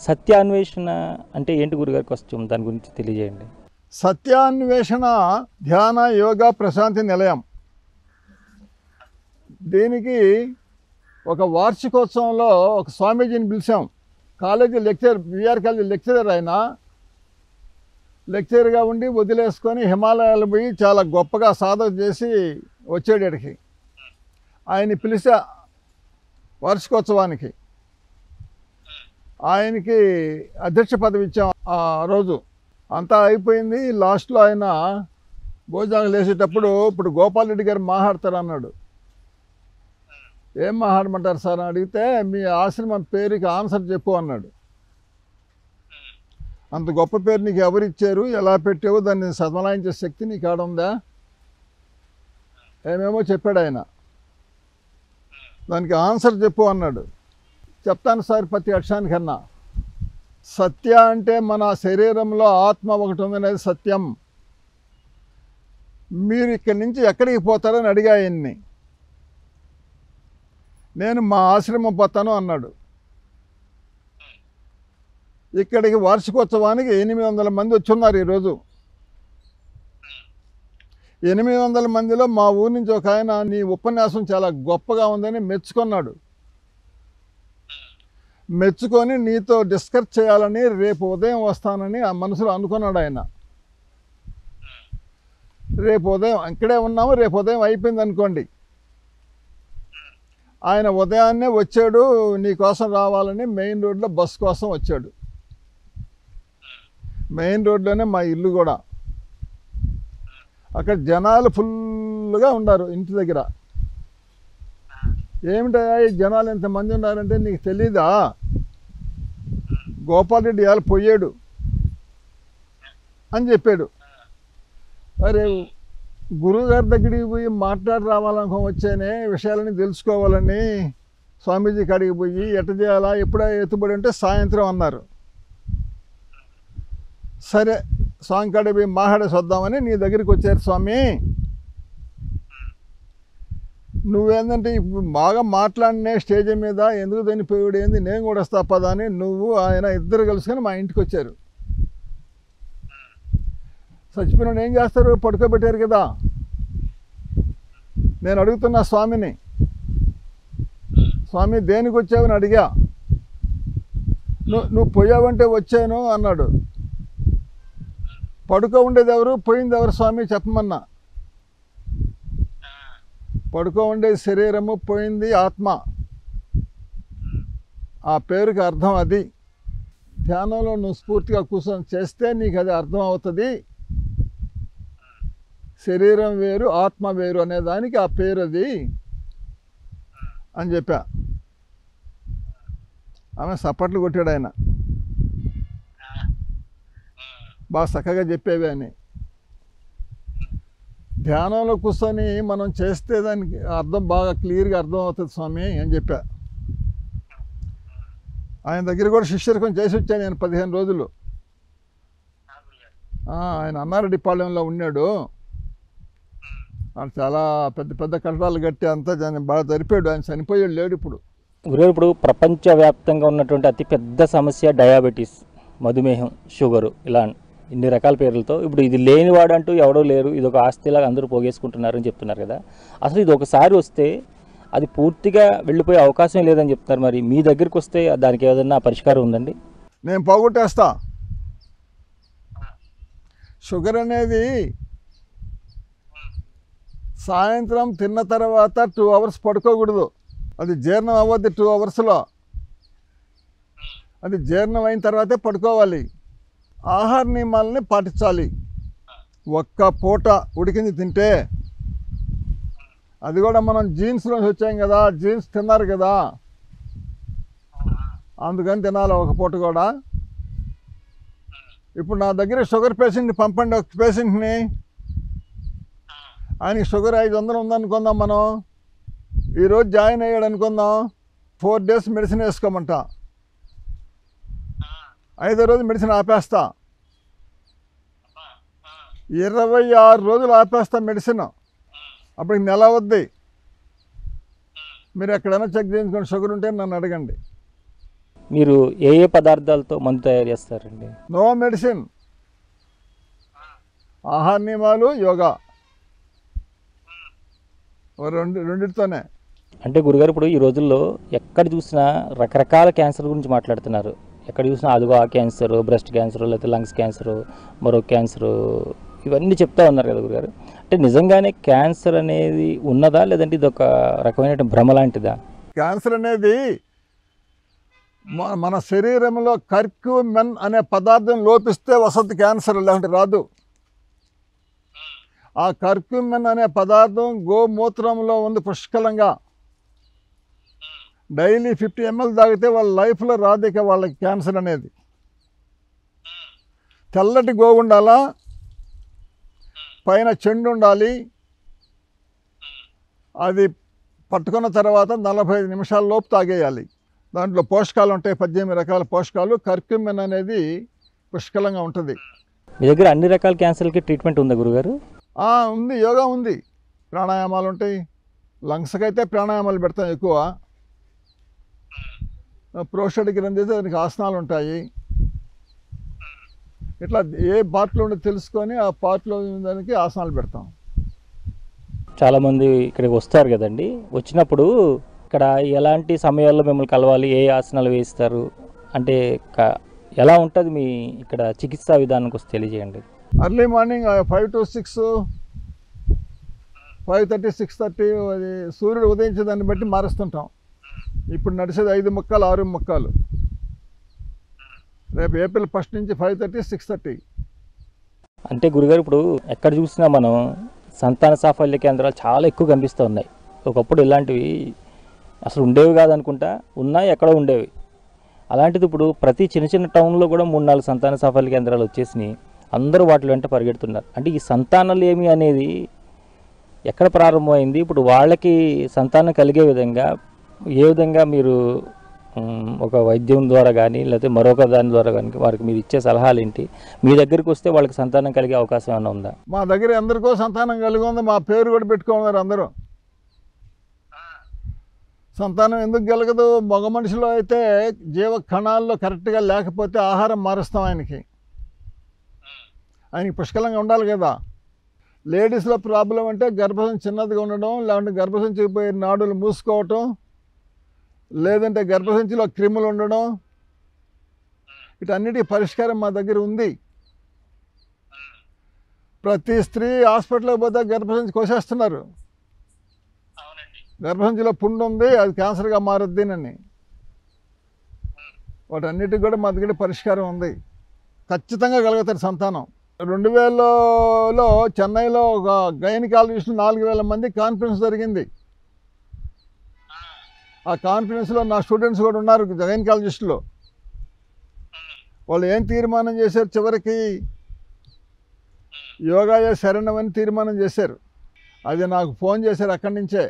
సత్యాన్వేషణ అంటే ఏంటి గురుగారు? కొంచెం దాని గురించి తెలియజేయండి. సత్యాన్వేషణ ధ్యాన యోగ ప్రశాంతి నిలయం. దీనికి ఒక వార్షికోత్సవంలో ఒక స్వామీజీని పిలిచాం. College lecturer, BR college lecturer. ఆయన లెక్చరర్గా ఉండి వదిలేసుకొని హిమాలయాలు పోయి చాలా గొప్పగా సాధన చేసి వచ్చాడు ఇక్కడికి. ఆయన్ని పిలిచా వార్షికోత్సవానికి. ఆయనకి అధ్యక్ష పదవి ఇచ్చాం ఆ రోజు. అంతా అయిపోయింది. లాస్ట్లో ఆయన భోజనాలు వేసేటప్పుడు ఇప్పుడు గోపాల్ రెడ్డి గారు మాట్లాడతారు అన్నాడు. ఏం మాట్లాడమంటారు సార్ అని అడిగితే, మీ ఆశ్రమం పేరుకి ఆన్సర్ చెప్పు అన్నాడు. అంత గొప్ప పేరు నీకు ఎవరిచ్చారు, ఎలా పెట్టావు, దాన్ని సమాలాయించే శక్తి నీకు ఆడుందా, ఏమేమో చెప్పాడు ఆయన. దానికి ఆన్సర్ చెప్పు అన్నాడు. చెప్తాను సార్ ప్రతి అక్షరానికన్నా. సత్య అంటే మన శరీరంలో ఆత్మ ఒకటి ఉందనేది సత్యం. మీరు ఇక్కడి నుంచి ఎక్కడికి పోతారని అడిగా ఆయన్ని. నేను మా ఆశ్రమం పోతాను అన్నాడు. ఇక్కడికి వార్షికోత్సవానికి 800 మంది వచ్చున్నారు ఈరోజు. 800 మందిలో మా ఊరి నుంచి ఒక ఆయన నీ ఉపన్యాసం చాలా గొప్పగా ఉందని మెచ్చుకున్నాడు. మెచ్చుకొని నీతో డిస్కస్ చేయాలని రేపు ఉదయం వస్తానని ఆ మనసులో అనుకున్నాడు ఆయన. రేపు ఉదయం ఇక్కడే ఉన్నాము, రేపు ఉదయం అయిపోయింది అనుకోండి. ఆయన ఉదయాన్నే వచ్చాడు, నీ కోసం రావాలని మెయిన్ రోడ్లో బస్ కోసం వచ్చాడు. మెయిన్ రోడ్లోనే మా ఇల్లు కూడా. అక్కడ జనాలు ఫుల్గా ఉన్నారు ఇంటి దగ్గర. ఏమిటా ఈ జనాలు ఎంతమంది ఉన్నారంటే, నీకు తెలీదా, గోపాల్ రెడ్డి ఇవాళ పోయాడు అని చెప్పాడు. అరే గురువుగారి దగ్గరికి పోయి మాట్లాడి రావాలనుకో వచ్చానే, విషయాలని తెలుసుకోవాలని స్వామీజీ కాడికి పోయి ఎట్ట చేయాలా, ఎప్పుడా ఎత్తుబడి అంటే సాయంత్రం అన్నారు. సరే స్వామి కాడికి పోయి మాట్లాడేసి వద్దామని నీ దగ్గరికి వచ్చారు స్వామి. నువ్వేందంటే ఇప్పుడు బాగా మాట్లాడినే స్టేజ్ మీద ఎందుకు చనిపోయాడు ఏంది, నేను కూడా వస్తా పదా అని నువ్వు ఆయన ఇద్దరు కలుసుకొని మా ఇంటికి వచ్చారు. చచ్చిపోయినాడు ఏం చేస్తారు, పడుకోబెట్టారు కదా. నేను అడుగుతున్నా స్వామిని, స్వామి దేనికి వచ్చావని అడిగా. నువ్వు పోయావంటే వచ్చాను అన్నాడు. పడుకో ఉండేది ఎవరు, పోయింది ఎవరు స్వామి చెప్పమన్నా. పడుకో ఉండేది శరీరము, పోయింది ఆత్మ. ఆ పేరుకి అర్థం అది. ధ్యానంలో నువ్వు స్ఫూర్తిగా కూర్చొని చేస్తే నీకు అది అర్థం అవుతుంది. శరీరం వేరు ఆత్మ వేరు అనే దానికి ఆ పేరు అది అని చెప్పా. ఆమె సప్పట్లు కొట్టాడు ఆయన. బాగా చక్కగా చెప్పేవి అని. ధ్యానంలో కూర్చొని మనం చేస్తే దానికి అర్థం బాగా క్లియర్గా అర్థం అవుతుంది స్వామి అని చెప్పా. ఆయన దగ్గర కూడా శిష్యర్కం చేసి వచ్చాను నేను 15 రోజులు. ఆయన అన్నారెడ్డిపాళెంలో ఉన్నాడు. ఆయన చాలా పెద్ద పెద్ద కట్టడాలు కట్టి అంతా దాన్ని బాగా జరిపాడు. ఆయన చనిపోయాడు, లేడు ఇప్పుడు. గురుగారు, ఇప్పుడు ప్రపంచవ్యాప్తంగా ఉన్నటువంటి అతిపెద్ద సమస్య డయాబెటీస్, మధుమేహం, షుగరు, ఇలా ఇన్ని రకాల పేర్లతో ఇప్పుడు ఇది లేనివాడు అంటూ ఎవడో లేరు, ఇది ఒక ఆస్తిలాగా అందరూ పోగేసుకుంటున్నారని చెప్తున్నారు కదా. అసలు ఇది ఒకసారి వస్తే అది పూర్తిగా వెళ్ళిపోయే అవకాశం లేదని చెప్తున్నారు. మరి మీ దగ్గరికి వస్తే దానికి ఏదైనా పరిష్కారం ఉందండి? నేను పోగొట్టేస్తా. షుగర్ అనేది సాయంత్రం తిన్న తర్వాత 2 అవర్స్ పడుకోకూడదు. అది జీర్ణం అవ్వద్ది 2 అవర్స్లో. అది జీర్ణం అయిన తర్వాతే పడుకోవాలి. ఆహార నియమాలని పాటించాలి. ఒక్క పూట ఉడికింది తింటే, అది కూడా మనం జీన్స్లోంచి వచ్చాం కదా, జీన్స్ తిన్నారు కదా, అందుకని తినాలి ఒక పూట కూడా. ఇప్పుడు నా దగ్గర షుగర్ పేషెంట్ని పంపండి, ఒక పేషెంట్ని. ఆయనకి షుగర్ 500 ఉందనుకుందాం, మనం ఈరోజు జాయిన్ అయ్యాడు అనుకుందాం, 4 days మెడిసిన్ వేసుకోమంట. 5వ రోజు మెడిసిన్ ఆపేస్తా. 26 రోజులు ఆపేస్తా మెడిసిన్. అప్పటికి నెల అవుద్ది. మీరు ఎక్కడైనా చెక్ చేయించుకోండి, షుగర్ ఉంటే నన్ను అడగండి. మీరు ఏ ఏ పదార్థాలతో మందు తయారు చేస్తారండి? నో మెడిసిన్, ఆహార నియమాలు, యోగా, రెండిటితోనే. అంటే గురుగారు ఇప్పుడు ఈ రోజుల్లో ఎక్కడ చూసినా రకరకాల క్యాన్సర్ గురించి మాట్లాడుతున్నారు. ఎక్కడ చూసినా అదిగో ఆ క్యాన్సర్, బ్రెస్ట్ క్యాన్సర్, లేకపోతే లంగ్స్ క్యాన్సర్, మరో క్యాన్సర్, ఇవన్నీ చెప్తా ఉన్నారు కదా గురుగారు. అంటే నిజంగానే క్యాన్సర్ అనేది ఉన్నదా, లేదంటే ఇది ఒక రకమైన భ్రమ లాంటిదా? క్యాన్సర్ అనేది మన శరీరంలో కర్క్యూమెన్ అనే పదార్థం లోపిస్తే వసతి క్యాన్సర్, లేకుంటే రాదు. ఆ కర్క్యూమెన్ అనే పదార్థం గోమూత్రంలో ఉంది పుష్కలంగా. డైలీ 50 ml తాగితే వాళ్ళ లైఫ్లో రాదు ఇక వాళ్ళకి క్యాన్సర్ అనేది. తెల్లటి గోవు ఉండాలా, పైన చెండు ఉండాలి. అది పట్టుకున్న తర్వాత 45 నిమిషాల లోపు తాగేయాలి. దాంట్లో పోషకాలు ఉంటాయి, 18 రకాల పోషకాలు. కర్క్యూమెన్ అనేది పుష్కలంగా ఉంటుంది. మీ దగ్గర అన్ని రకాల క్యాన్సర్లకి ట్రీట్మెంట్ ఉందా గురుగారు? ఉంది, యోగా ఉంది, ప్రాణాయామాలు ఉంటాయి. లంగ్స్కి అయితే ప్రాణాయామాలు పెడతాం ఎక్కువ. ప్రోస్టేట్ గ్రంథి అయితే దానికి ఆసనాలు ఉంటాయి. ఇట్లా ఏ పార్ట్లో ఉండి తెలుసుకొని ఆ పార్ట్లో దానికి ఆసనాలు పెడతాం. చాలామంది ఇక్కడికి వస్తారు కదండి. వచ్చినప్పుడు ఇక్కడ ఎలాంటి సమయాల్లో మిమ్మల్ని కలవాలి, ఏ ఆసనాలు వేయిస్తారు, అంటే ఎలా ఉంటుంది మీ ఇక్కడ చికిత్సా విధానానికి వస్తే తెలియజేయండి. అర్లీ మార్నింగ్ 5 to 6, 5:30, 6:30 అది సూర్యుడు ఉదయించే దాన్ని బట్టి మారుస్తుంటాం. ఇప్పుడు నడిచేది 5 ముక్కాలు, 6 ముక్కాలు. రేపు ఏప్రిల్ 1 నుంచి 5:30, 6:30. అంటే గురుగారు ఇప్పుడు ఎక్కడ చూసినా మనం సంతాన సాఫల్య కేంద్రాలు చాలా ఎక్కువ కనిపిస్తూ ఉన్నాయి. ఒకప్పుడు ఇలాంటివి అసలు ఉండేవి కాదనుకుంటా, ఉన్నాయి, ఎక్కడో ఉండేవి. అలాంటిది ఇప్పుడు ప్రతి చిన్న చిన్న టౌన్లో కూడా 3-4 సంతాన సాఫల్య కేంద్రాలు వచ్చేసినాయి. అందరూ వాటి వెంట పరిగెడుతున్నారు. అంటే ఈ సంతానాలు ఏమి అనేది ఎక్కడ ప్రారంభమైంది? ఇప్పుడు వాళ్ళకి సంతానం కలిగే విధంగా ఏ విధంగా మీరు ఒక వైద్యం ద్వారా కానీ లేకపోతే మరొక దాని ద్వారా కానీ వారికి మీరు ఇచ్చే సలహాలు ఏంటి? మీ దగ్గరికి వస్తే వాళ్ళకి సంతానం కలిగే అవకాశం ఏమైనా ఉందా? మా దగ్గర అందరికో సంతానం కలిగి ఉంది. మా పేరు కూడా పెట్టుకున్నారు అందరూ. సంతానం ఎందుకు కలగదు? మగ మనిషిలో అయితే జీవ కణాల్లో కరెక్ట్గా లేకపోతే ఆహారం మారుస్తాం ఆయనకి పుష్కలంగా ఉండాలి కదా. లేడీస్లో ప్రాబ్లం అంటే గర్భసంచి చిన్నదిగా ఉండడం, లేదంటే గర్భసంచికి పోయి నాడులు మూసుకోవటం, లేదంటే గర్భసంచిలో క్రిములు ఉండడం, వీటన్నిటికీ పరిష్కారం మా దగ్గర ఉంది. ప్రతి స్త్రీ హాస్పిటల్కి పోతే గర్భసంచి కోసేస్తున్నారు. గర్భసంచిలో పుండు ఉంది, అది క్యాన్సర్గా మారుద్దినని. వాటన్నిటికి కూడా మా దగ్గర పరిష్కారం ఉంది. ఖచ్చితంగా కలుగుతారు సంతానం. 2000లో చెన్నైలో ఒక గైనకాలజిస్ట్ 4000 మంది కాన్ఫరెన్స్ జరిగింది. ఆ కాన్ఫరెన్స్లో నా స్టూడెంట్స్ కూడా ఉన్నారు, గైనకాలజిస్టులు. వాళ్ళు ఏం తీర్మానం చేశారు? చివరికి యోగాయే శరణమని తీర్మానం చేశారు. అది నాకు ఫోన్ చేశారు అక్కడి నుంచే.